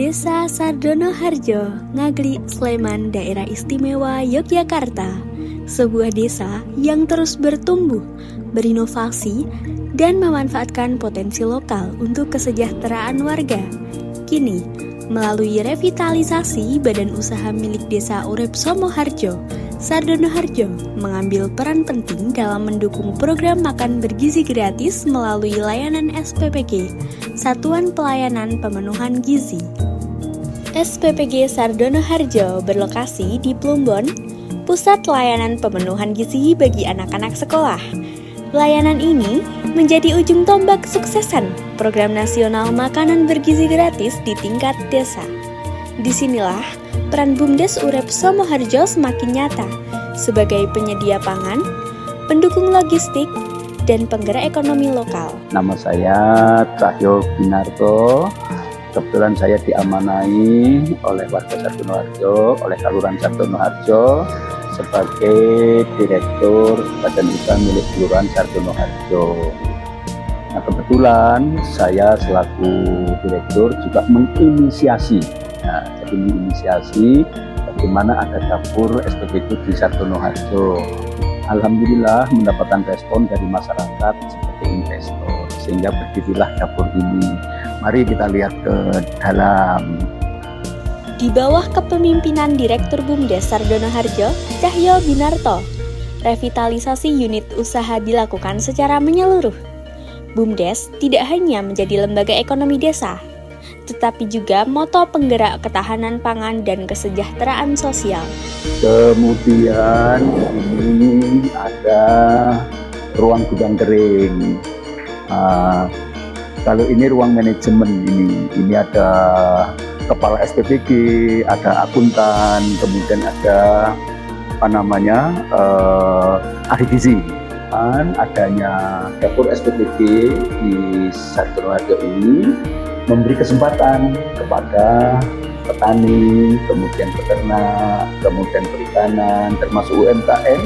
Desa Sardono Harjo, Ngaglik, Sleman, Daerah Istimewa Yogyakarta. Sebuah desa yang terus bertumbuh, berinovasi, dan memanfaatkan potensi lokal untuk kesejahteraan warga. Kini, melalui revitalisasi Badan Usaha milik Desa Urip Somo Harjo, Sardono Harjo mengambil peran penting dalam mendukung program makan bergizi gratis melalui layanan SPPG, Satuan Pelayanan Pemenuhan Gizi. SPPG Sardono Harjo berlokasi di Plumbon, Pusat Layanan Pemenuhan Gizi bagi anak-anak sekolah. Layanan ini menjadi ujung tombak kesuksesan program nasional makanan bergizi gratis di tingkat desa. Disinilah peran BUMDes Urip Somo Harjo semakin nyata sebagai penyedia pangan, pendukung logistik, dan penggerak ekonomi lokal. Nama saya Cahyo Binarto. Kebetulan saya diamanai oleh warga Sardono Harjo, oleh Kelurahan Sardono Harjo sebagai Direktur Badan Usaha milik Kelurahan Sardono Harjo. Nah, kebetulan saya selaku Direktur juga menginisiasi, bagaimana ada dapur SPPG di Sardono Harjo. Alhamdulillah mendapatkan respon dari masyarakat sebagai investor, sehingga berdirilah dapur ini. Mari kita lihat ke dalam. Di bawah kepemimpinan Direktur BUMDes Sardono Harjo, Cahyo Binarto, revitalisasi unit usaha dilakukan secara menyeluruh. BUMDes tidak hanya menjadi lembaga ekonomi desa, tetapi juga motor penggerak ketahanan pangan dan kesejahteraan sosial. Kemudian ini ada ruang gudang kering. Kalau ini ruang manajemen, ini ada kepala SPPG, ada akuntan, kemudian ada ahli gizi. Adanya dapur SPPG di Sardono Harjo ini memberi kesempatan kepada petani, kemudian peternak, kemudian perikanan, termasuk UMKM,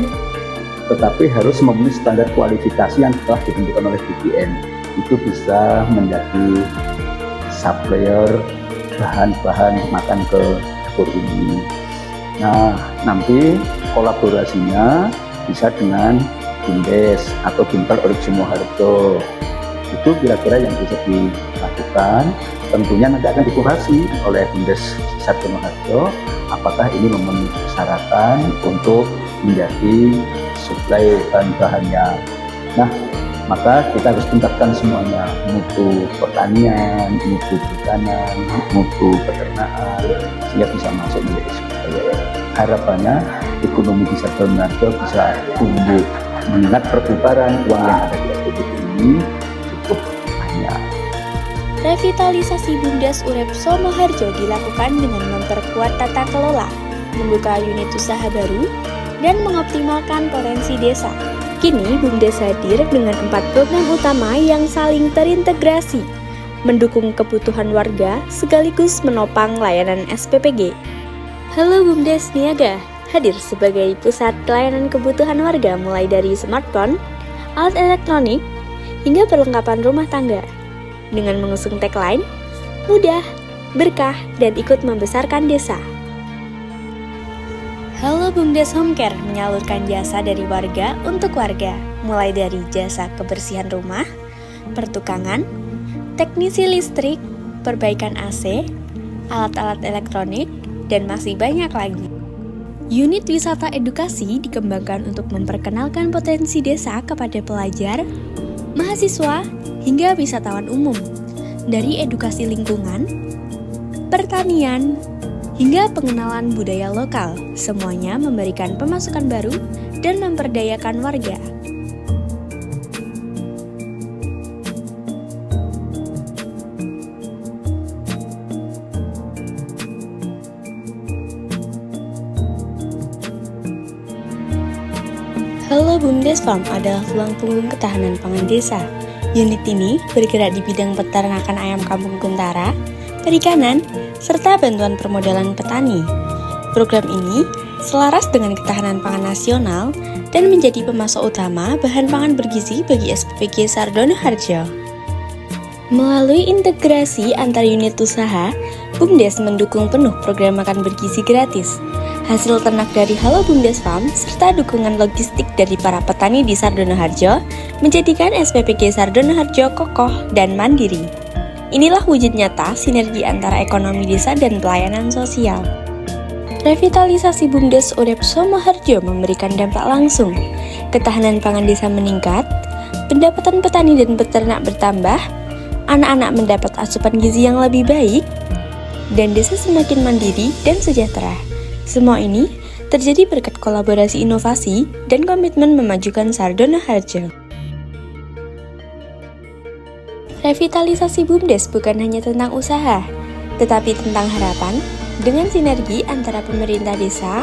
tetapi harus memenuhi standar kualifikasi yang telah ditentukan oleh BPN. Itu bisa menjadi supplier bahan-bahan makan ke dapur ini. Nah, nanti kolaborasinya bisa dengan BUMDes atau Bintang Urip Somo Harjo. Itu kira-kira yang bisa dilakukan. Tentunya nanti akan dikurasi oleh BUMDes Sardono Harjo apakah ini memenuhi persyaratan untuk menjadi suplai bahan-bahannya. Nah, maka kita harus tingkatkan semuanya, mutu pertanian, mutu perikanan, mutu peternakan, sehingga bisa masuk menjadi suplai. Harapannya ekonomi di Sardono Harjo bisa tumbuh, mengingat perputaran uang yang ada di SPPG ini cukup banyak. Revitalisasi BUMDes Urip Somo Harjo dilakukan dengan memperkuat tata kelola, membuka unit usaha baru, dan mengoptimalkan potensi desa. Kini BUMDes hadir dengan 4 program utama yang saling terintegrasi, mendukung kebutuhan warga sekaligus menopang layanan SPPG. Halo BUMDes Niaga, hadir sebagai pusat pelayanan kebutuhan warga mulai dari smartphone, alat elektronik, hingga perlengkapan rumah tangga. Dengan mengusung tagline, mudah, berkah, dan ikut membesarkan desa. Halo BUMDes Home Care menyalurkan jasa dari warga untuk warga, mulai dari jasa kebersihan rumah, pertukangan, teknisi listrik, perbaikan AC, alat-alat elektronik, dan masih banyak lagi. Unit wisata edukasi dikembangkan untuk memperkenalkan potensi desa kepada pelajar, mahasiswa, hingga wisatawan umum. Dari edukasi lingkungan, pertanian, hingga pengenalan budaya lokal, semuanya memberikan pemasukan baru dan memperdayakan warga. Halo BUMDes Farm adalah tulang punggung ketahanan pangan desa. Unit ini bergerak di bidang peternakan ayam kampung Kuntara, perikanan, serta bantuan permodalan petani. Program ini selaras dengan ketahanan pangan nasional dan menjadi pemasok utama bahan pangan bergizi bagi SPPG Sardono Harjo. Melalui integrasi antar unit usaha, BUMDes mendukung penuh program makan bergizi gratis. Hasil ternak dari Halo BUMDes Farm serta dukungan logistik dari para petani di Sardonoharjo menjadikan SPPG Sardonoharjo kokoh dan mandiri. Inilah wujud nyata sinergi antara ekonomi desa dan pelayanan sosial. Revitalisasi BUMDes Urip Somoharjo memberikan dampak langsung. Ketahanan pangan desa meningkat, pendapatan petani dan peternak bertambah, anak-anak mendapat asupan gizi yang lebih baik, dan desa semakin mandiri dan sejahtera. Semua ini terjadi berkat kolaborasi inovasi dan komitmen memajukan Sardonoharjo. Revitalisasi BUMDes bukan hanya tentang usaha, tetapi tentang harapan dengan sinergi antara pemerintah desa,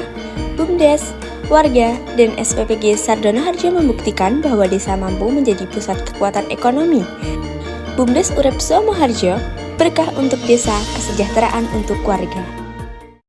BUMDes, warga, dan SPPG Sardonoharjo membuktikan bahwa desa mampu menjadi pusat kekuatan ekonomi. BUMDes Urip Somoharjo, berkah untuk desa, kesejahteraan untuk warga.